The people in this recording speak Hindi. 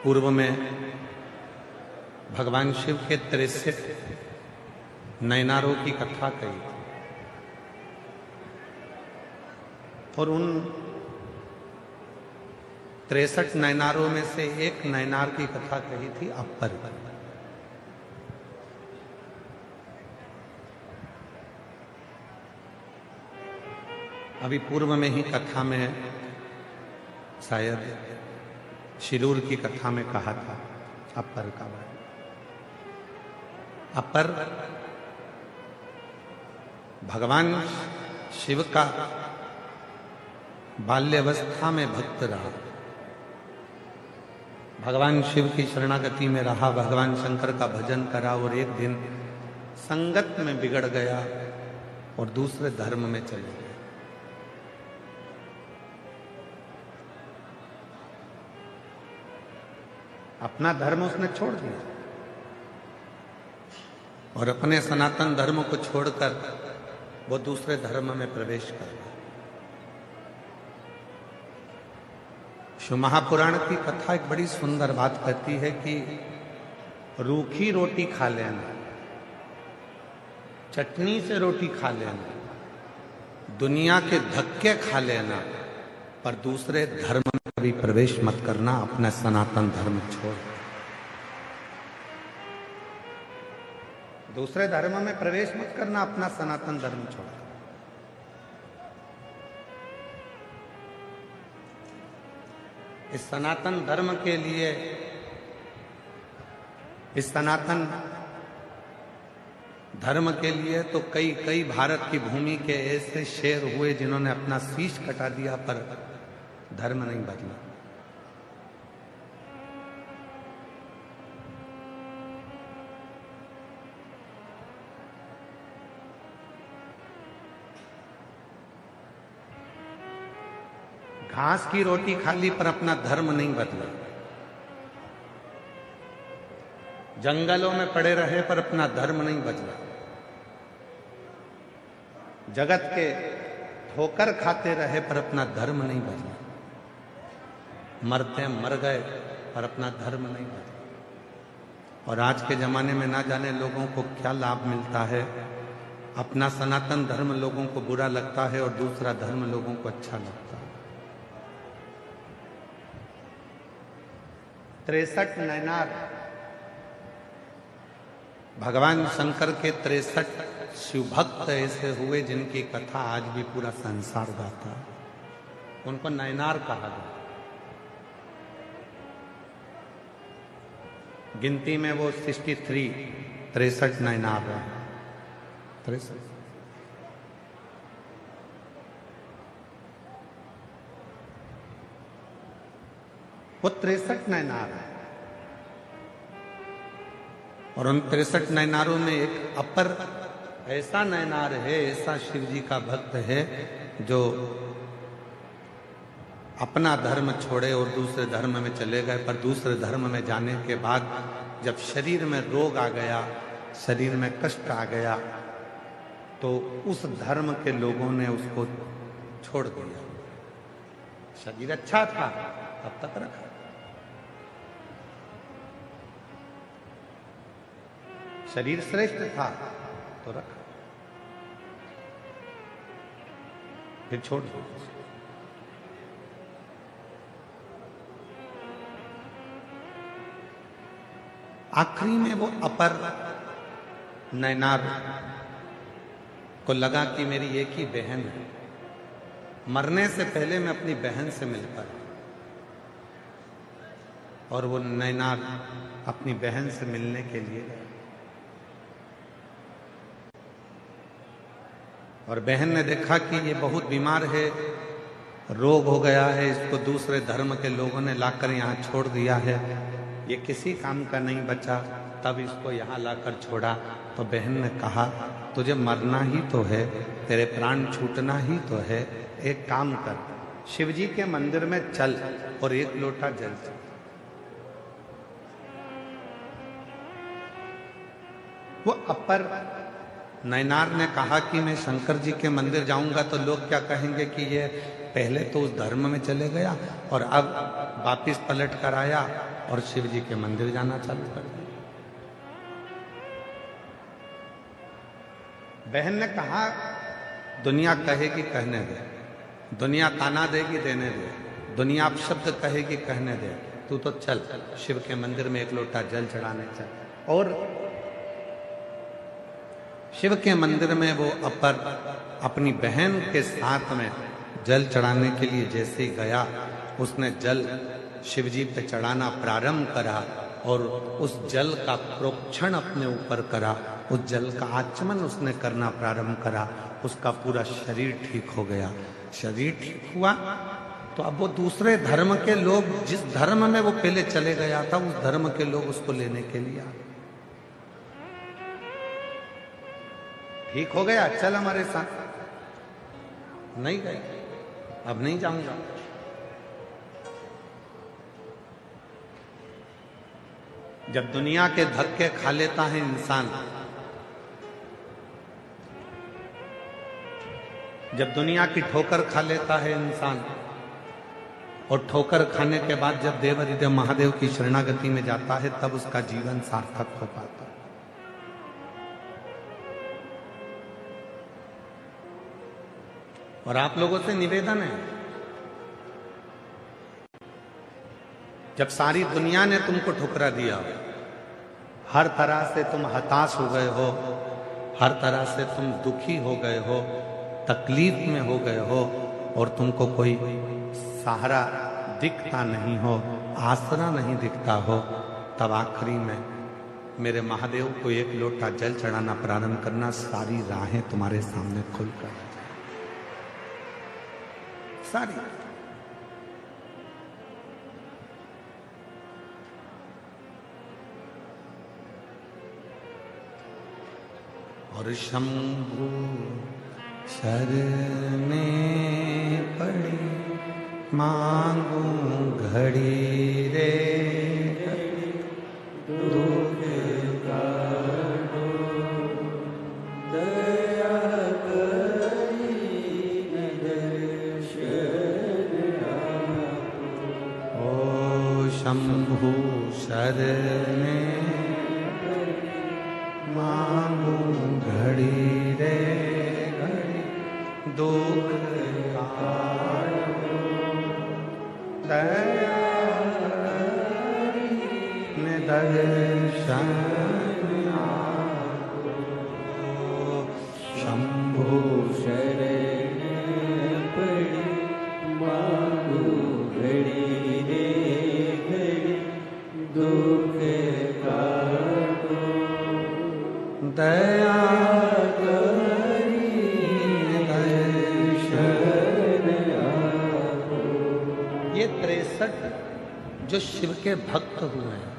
पूर्व में भगवान शिव के 63 नयनारों की कथा कही थी और उन 63 नयनारों में से एक नयनार की कथा कही थी अपर। अभी पूर्व में ही कथा में शायद शिरूर की कथा में कहा था अपर का बारे। अपर भगवान शिव का बाल्यावस्था में भक्त रहा, भगवान शिव की शरणागति में रहा, भगवान शंकर का भजन करा और एक दिन संगत में बिगड़ गया और दूसरे धर्म में चले गया। अपना धर्म उसने छोड़ दिया और अपने सनातन धर्म को छोड़कर वो दूसरे धर्म में प्रवेश कर गया। शिव महापुराण की कथा एक बड़ी सुंदर बात कहती है कि रूखी रोटी खा लेना, चटनी से रोटी खा लेना, दुनिया के धक्के खा लेना, पर दूसरे धर्म में कभी प्रवेश मत करना, अपना सनातन धर्म छोड़। दूसरे धर्म में प्रवेश मत करना, अपना सनातन धर्म छोड़। इस सनातन धर्म के लिए, इस सनातन धर्म के लिए तो कई भारत की भूमि के ऐसे शेर हुए जिन्होंने अपना शीश कटा दिया, पर धर्म नहीं बदला। घास की रोटी खा ली पर अपना धर्म नहीं बदला, जंगलों में पड़े रहे पर अपना धर्म नहीं बदला, जगत के ठोकर खाते रहे पर अपना धर्म नहीं बदला, मरते मर गए पर अपना धर्म नहीं बदला। और आज के जमाने में ना जाने लोगों को क्या लाभ मिलता है, अपना सनातन धर्म लोगों को बुरा लगता है और दूसरा धर्म लोगों को अच्छा लगता है। 63 नयनार, भगवान शंकर के 63 शिव भक्त ऐसे हुए जिनकी कथा आज भी पूरा संसार गाता है, उनको नयनार कहा गया। गिनती में वो 63 नयनार है। 63 वो 63 नयनार है और उन 63 नयनारों में एक अपर ऐसा नयनार है, ऐसा शिव जी का भक्त है जो अपना धर्म छोड़े और दूसरे धर्म में चले गए, पर दूसरे धर्म में जाने के बाद जब शरीर में रोग आ गया, शरीर में कष्ट आ गया, तो उस धर्म के लोगों ने उसको छोड़ दिया। शरीर अच्छा था तब तक रखा, शरीर श्रेष्ठ था तो रखा, फिर छोड़ दिया। आखिरी में वो अपर नयनार को लगा कि मेरी एक ही बहन है, मरने से पहले मैं अपनी बहन से मिल पाया, और वो नयनार अपनी बहन से मिलने के लिए गया और बहन ने देखा कि ये बहुत बीमार है, रोग हो गया है, इसको दूसरे धर्म के लोगों ने लाकर यहाँ छोड़ दिया है, ये किसी काम का नहीं बचा, तब इसको यहाँ लाकर छोड़ा। तो बहन ने कहा तुझे मरना ही तो है, तेरे प्राण छूटना ही तो है, एक काम कर, शिव जी के मंदिर में चल और एक लोटा जल चल। वो अपर नयनार ने कहा कि मैं शंकर जी के मंदिर जाऊंगा तो लोग क्या कहेंगे कि ये पहले तो उस धर्म में चले गया और अब वापिस पलट कर आया और शिव जी के मंदिर जाना चालू कर दिया। बहन ने कहा दुनिया कहेगी कहने दे, दुनिया ताना देगी देने दे, दुनिया अपशब्द कहेगी कहने दे, तू तो चल शिव के मंदिर में एक लोटा जल चढ़ाने चल। और शिव के मंदिर में वो अपनी बहन के साथ में जल चढ़ाने के लिए जैसे ही गया, उसने जल शिवजी पे चढ़ाना प्रारंभ करा और उस जल का प्रोक्षण अपने ऊपर करा, उस जल का आचमन उसने करना प्रारंभ करा, उसका पूरा शरीर ठीक हो गया। शरीर ठीक हुआ तो अब वो दूसरे धर्म के लोग, जिस धर्म में वो पहले चले गया था, उस धर्म के लोग उसको लेने के लिए आ गए। ठीक हो गया, चल हमारे साथ। नहीं गए, अब नहीं जाऊंगा। जब दुनिया के धक्के खा लेता है इंसान, जब दुनिया की ठोकर खा लेता है इंसान, और ठोकर खाने के बाद जब देवाधिदेव महादेव की शरणागति में जाता है, तब उसका जीवन सार्थक हो पाता है। और आप लोगों से निवेदन है, जब सारी दुनिया ने तुमको ठुकरा दिया, हर तरह से तुम हताश हो गए हो, हर तरह से तुम दुखी हो गए हो, तकलीफ में हो गए हो, और तुमको कोई सहारा दिखता नहीं हो, आसरा नहीं दिखता हो, तब आखिरी में मेरे महादेव को एक लोटा जल चढ़ाना प्रारंभ करना, सारी राहें तुम्हारे सामने खुलकर सारी। और शंभु शरणे पड़ी मांगू घड़ी रे, दुख काटो दया करी दर्शन आपको। ओ शंभु शरणे मांगू घड़ी रे घड़ी, दुख काटो दया करी दर्शन आपको। शंभु शरण पड़ी मांगू घड़ी रे घड़ी, दुख काटो दया करी दर्शन आपको। ये 63 जो शिव के भक्त हुए हैं,